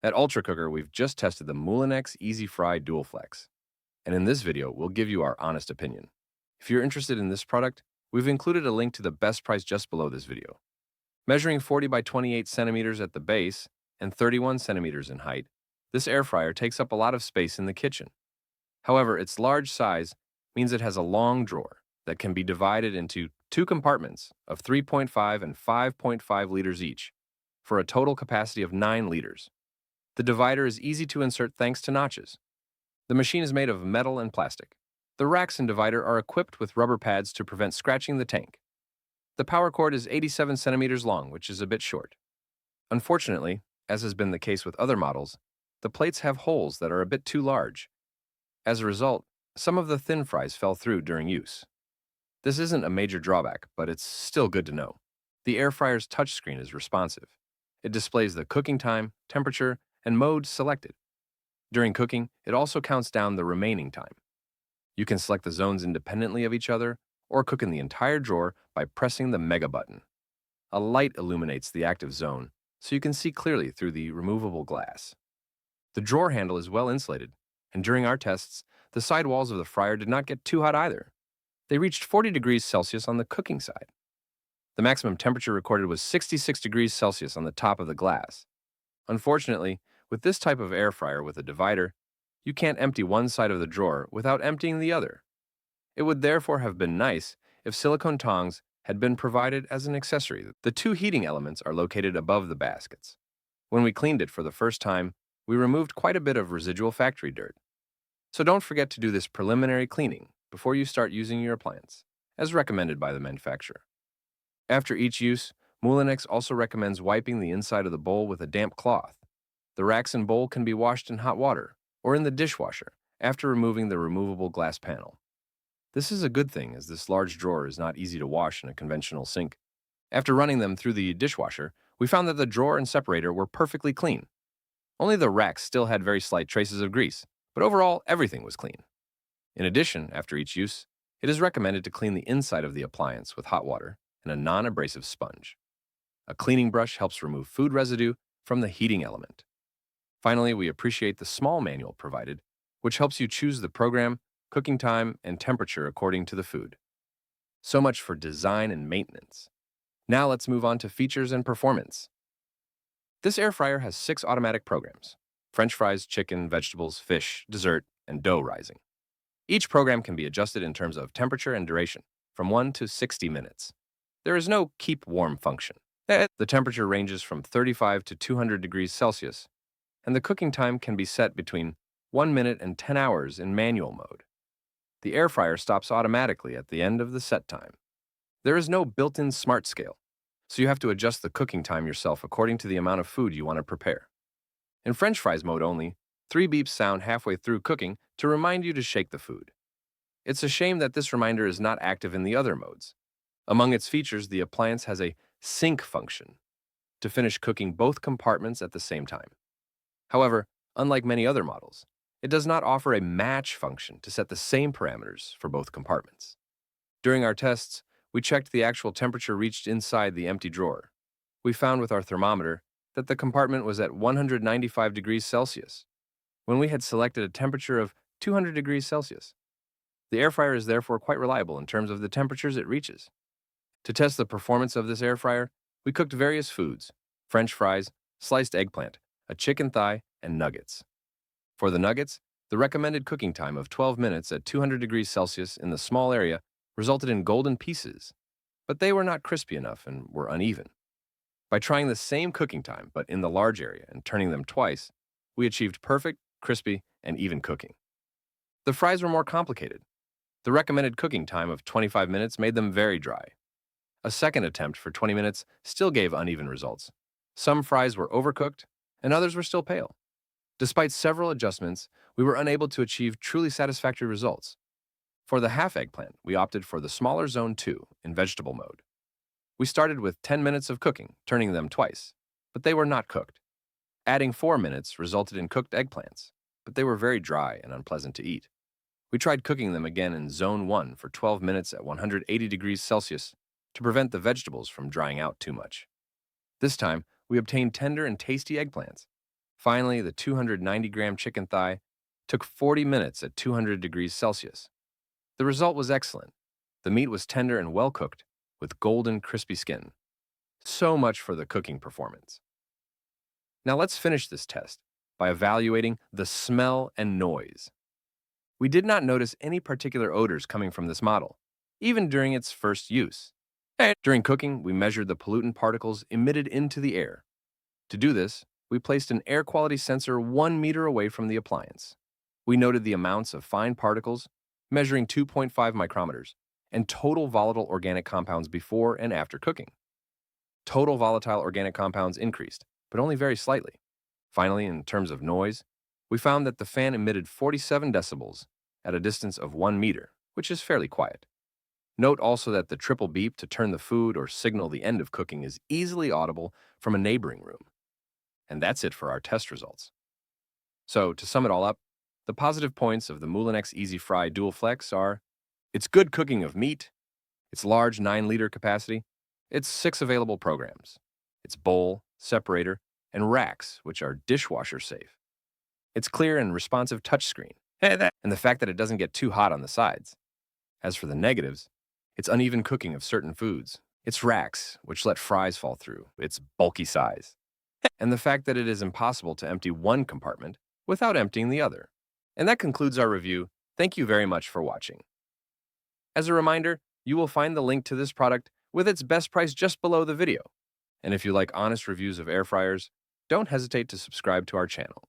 At Ultra Cooker, we've just tested the Moulinex Easy Fry Dual Flex, and in this video, we'll give you our honest opinion. If you're interested in this product, we've included a link to the best price just below this video. Measuring 40 by 28 centimeters at the base and 31 centimeters in height, this air fryer takes up a lot of space in the kitchen. However, its large size means it has a long drawer that can be divided into two compartments of 3.5 and 5.5 liters each, for a total capacity of 9 liters. The divider is easy to insert thanks to notches. The machine is made of metal and plastic. The racks and divider are equipped with rubber pads to prevent scratching the tank. The power cord is 87 centimeters long, which is a bit short. Unfortunately, as has been the case with other models, the plates have holes that are a bit too large. As a result, some of the thin fries fell through during use. This isn't a major drawback, but it's still good to know. The air fryer's touchscreen is responsive. It displays the cooking time, temperature, and mode selected. During cooking, it also counts down the remaining time. You can select the zones independently of each other or cook in the entire drawer by pressing the Mega button. A light illuminates the active zone, so you can see clearly through the removable glass. The drawer handle is well insulated, and during our tests, the side walls of the fryer did not get too hot either. They reached 40 degrees Celsius on the cooking side. The maximum temperature recorded was 66 degrees Celsius on the top of the glass. Unfortunately, with this type of air fryer with a divider, you can't empty one side of the drawer without emptying the other. It would therefore have been nice if silicone tongs had been provided as an accessory. The two heating elements are located above the baskets. When we cleaned it for the first time, we removed quite a bit of residual factory dirt. So don't forget to do this preliminary cleaning before you start using your appliance, as recommended by the manufacturer. After each use, Moulinex also recommends wiping the inside of the bowl with a damp cloth. The racks and bowl can be washed in hot water or in the dishwasher after removing the removable glass panel. This is a good thing, as this large drawer is not easy to wash in a conventional sink. After running them through the dishwasher, we found that the drawer and separator were perfectly clean. Only the racks still had very slight traces of grease, but overall, everything was clean. In addition, after each use, it is recommended to clean the inside of the appliance with hot water and a non-abrasive sponge. A cleaning brush helps remove food residue from the heating element. Finally, we appreciate the small manual provided, which helps you choose the program, cooking time, and temperature according to the food. So much for design and maintenance. Now let's move on to features and performance. This air fryer has 6 automatic programs: French fries, chicken, vegetables, fish, dessert, and dough rising. Each program can be adjusted in terms of temperature and duration, from 1 to 60 minutes. There is no keep warm function. The temperature ranges from 35 to 200 degrees Celsius, and the cooking time can be set between 1 minute and 10 hours in manual mode. The air fryer stops automatically at the end of the set time. There is no built-in smart scale, so you have to adjust the cooking time yourself according to the amount of food you want to prepare. In French fries mode only, 3 beeps sound halfway through cooking to remind you to shake the food. It's a shame that this reminder is not active in the other modes. Among its features, the appliance has a sync function to finish cooking both compartments at the same time. However, unlike many other models, it does not offer a match function to set the same parameters for both compartments. During our tests, we checked the actual temperature reached inside the empty drawer. We found with our thermometer that the compartment was at 195 degrees Celsius, when we had selected a temperature of 200 degrees Celsius. The air fryer is therefore quite reliable in terms of the temperatures it reaches. To test the performance of this air fryer, we cooked various foods: French fries, sliced eggplant, a chicken thigh, and nuggets. For the nuggets, the recommended cooking time of 12 minutes at 200 degrees Celsius in the small area resulted in golden pieces, but they were not crispy enough and were uneven. By trying the same cooking time but in the large area and turning them twice, we achieved perfect, crispy, and even cooking. The fries were more complicated. The recommended cooking time of 25 minutes made them very dry. A second attempt for 20 minutes still gave uneven results. Some fries were overcooked, and others were still pale. Despite several adjustments, we were unable to achieve truly satisfactory results. For the half eggplant, we opted for the smaller zone 2 in vegetable mode. We started with 10 minutes of cooking, turning them twice, but they were not cooked. Adding 4 minutes resulted in cooked eggplants, but they were very dry and unpleasant to eat. We tried cooking them again in zone 1 for 12 minutes at 180 degrees Celsius to prevent the vegetables from drying out too much. This time, we obtained tender and tasty eggplants. Finally, the 290-gram chicken thigh took 40 minutes at 200 degrees Celsius. The result was excellent. The meat was tender and well cooked, with golden, crispy skin. So much for the cooking performance. Now let's finish this test by evaluating the smell and noise. We did not notice any particular odors coming from this model, even during its first use. During cooking, we measured the pollutant particles emitted into the air. To do this, we placed an air quality sensor 1 meter away from the appliance. We noted the amounts of fine particles, measuring 2.5 micrometers, and total volatile organic compounds before and after cooking. Total volatile organic compounds increased, but only very slightly. Finally, in terms of noise, we found that the fan emitted 47 decibels at a distance of 1 meter, which is fairly quiet. Note also that the triple beep to turn the food or signal the end of cooking is easily audible from a neighboring room. And that's it for our test results. So, to sum it all up, the positive points of the Moulinex Easy Fry Dual Flex are its good cooking of meat, its large 9-liter capacity, its 6 available programs, its bowl, separator, and racks, which are dishwasher safe, its clear and responsive touchscreen, and the fact that it doesn't get too hot on the sides. As for the negatives, its uneven cooking of certain foods, its racks, which let fries fall through, its bulky size, and the fact that it is impossible to empty one compartment without emptying the other. And that concludes our review. Thank you very much for watching. As a reminder, you will find the link to this product with its best price just below the video. And if you like honest reviews of air fryers, don't hesitate to subscribe to our channel.